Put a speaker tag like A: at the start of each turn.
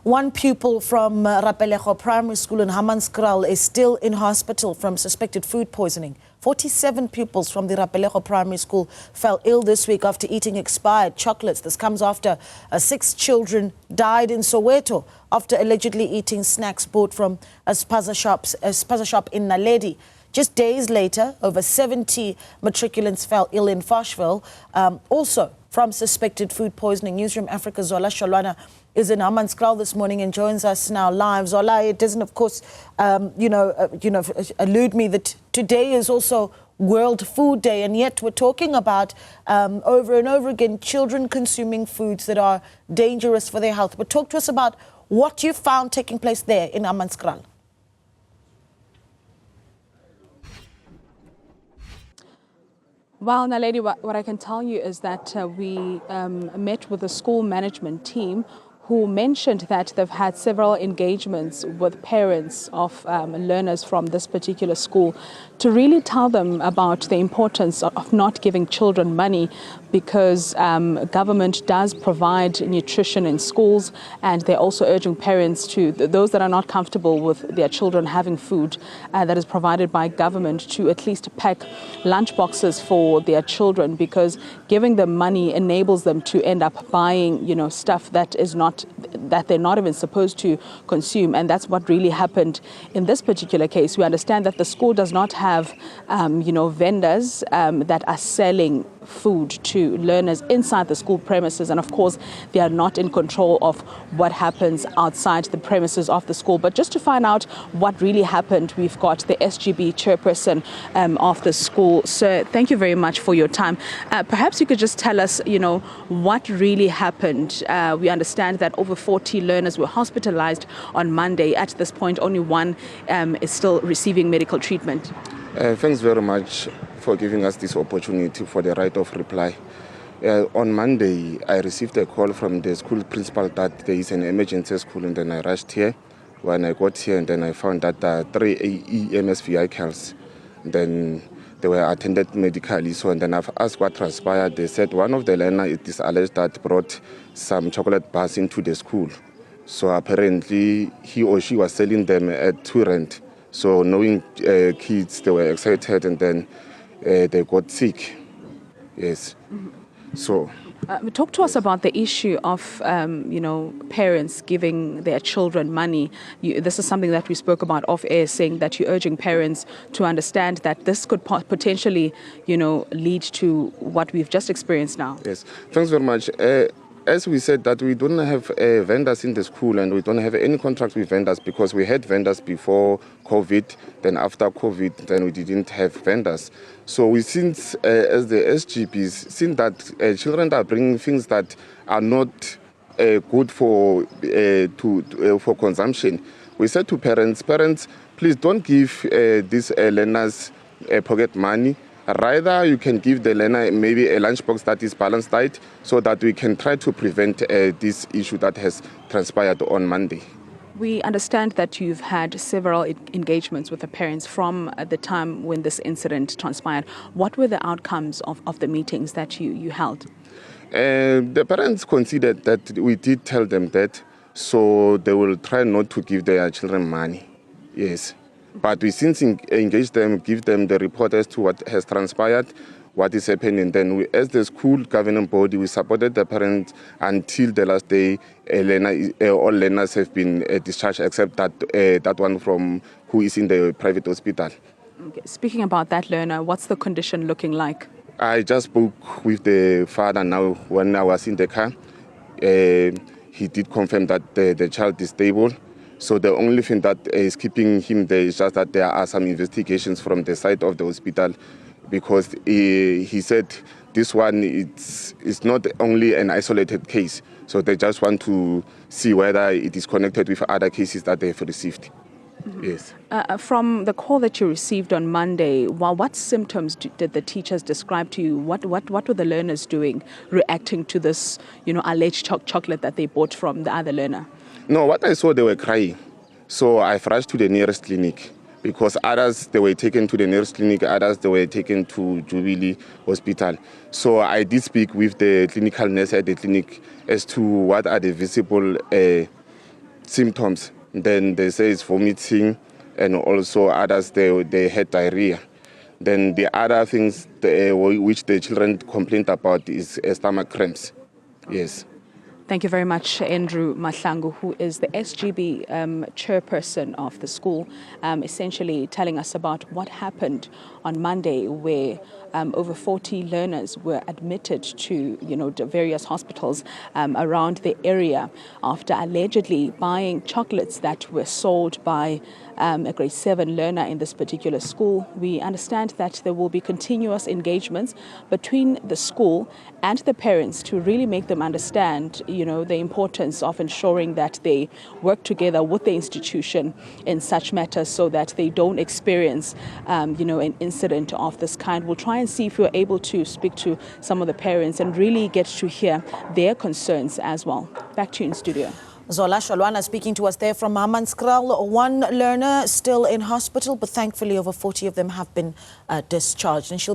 A: One pupil from Rapelego Primary School in Hammanskraal is still in hospital from suspected food poisoning. 47 pupils from the Rapelego Primary School fell ill this week after eating expired chocolates. This comes after 6 children died in Soweto after allegedly eating snacks bought from a spaza shop in Naledi. Just days later, over 70 matriculants fell ill in Fochville, also from suspected food poisoning. Newzroom Afrika Zola Sholwana is in Hammanskraal this morning and joins us now live. Zola, it doesn't, of course, elude me that today is also World Food Day, and yet we're talking about over and over again children consuming foods that are dangerous for their health. But talk to us about what you found taking place there in Hammanskraal.
B: Well, Naledi, what I can tell you is that we met with the school management team who mentioned that they've had several engagements with parents of learners from this particular school to really tell them about the importance of not giving children money, because government does provide nutrition in schools, and they're also urging parents to, those that are not comfortable with their children having food that is provided by government, to at least pack lunch boxes for their children, because giving them money enables them to end up buying, stuff that they're not even supposed to consume. And that's what really happened in this particular case. We understand that the school does not have, vendors that are selling food to learners inside the school premises, and of course they are not in control of what happens outside the premises of the school. But just to find out what really happened, we've got the SGB chairperson of the school. Sir, thank you very much for your time. Perhaps you could just tell us, what really happened. We understand that over 40 learners were hospitalized on Monday. At this point, only one is still receiving medical treatment.
C: Thanks very much for giving us this opportunity for the right of reply. On Monday, I received a call from the school principal that there is an emergency school, and then I rushed here. When I got here, and then I found that 3 EMS vehicles, then they were attended medically. So, and then I've asked what transpired. They said one of the learners, it is alleged, that brought some chocolate bars into the school. So apparently he or she was selling them at 2 rand. So knowing kids, they were excited, and then they got sick. Yes.
B: Mm-hmm.
C: So
B: talk to us about the issue of parents giving their children money. This is something that we spoke about off air, saying that you're urging parents to understand that this could potentially lead to what we've just experienced now.
C: Yes, thanks very much. As we said, that we don't have vendors in the school, and we don't have any contracts with vendors, because we had vendors before COVID, then after COVID, then we didn't have vendors. So we, since as the SGPs, since that children are bringing things that are not good for consumption, we said to parents, please don't give these learners pocket money. Rather, you can give the learner maybe a lunchbox that is balanced diet, so that we can try to prevent this issue that has transpired on Monday.
B: We understand that you've had several engagements with the parents from the time when this incident transpired. What were the outcomes of the meetings that you held?
C: The parents considered that we did tell them that, so they will try not to give their children money. Yes. But we since engage them, give them the report as to what has transpired, what is happening. Then we, as the school governing body, we supported the parents until the last day. All learners have been discharged, except that one from who is in the private hospital.
B: Okay. Speaking about that learner, what's the condition looking like? I
C: just spoke with the father now when I was in the car. He did confirm that the child is stable. So the only thing that is keeping him there is just that there are some investigations from the side of the hospital, because he said this one is not only an isolated case. So they just want to see whether it is connected with other cases that they have received. Mm-hmm. Yes.
B: From the call that you received on Monday, what symptoms did the teachers describe to you? What were the learners doing, reacting to this, alleged chocolate that they bought from the other learner?
C: No, what I saw, they were crying. So I rushed to the nearest clinic, because others, they were taken to the nearest clinic, others, they were taken to Jubilee Hospital. So I did speak with the clinical nurse at the clinic as to what are the visible symptoms. Then they say it's vomiting, and also others they had diarrhea. Then the other things which the children complained about is stomach cramps. Yes.
B: Thank you very much, Andrew Mahlangu, who is the SGB chairperson of the school, essentially telling us about what happened on Monday, where over 40 learners were admitted to, the various hospitals around the area after allegedly buying chocolates that were sold by a grade 7 learner in this particular school. We understand that there will be continuous engagements between the school and the parents to really make them understand, the importance of ensuring that they work together with the institution in such matters so that they don't experience, an incident of this kind. We'll try and see if we're able to speak to some of the parents and really get to hear their concerns as well. Back to you in studio.
A: Zola, Sholwana speaking to us there from Hammanskraal. One learner still in hospital, but thankfully over 40 of them have been discharged, and she'll be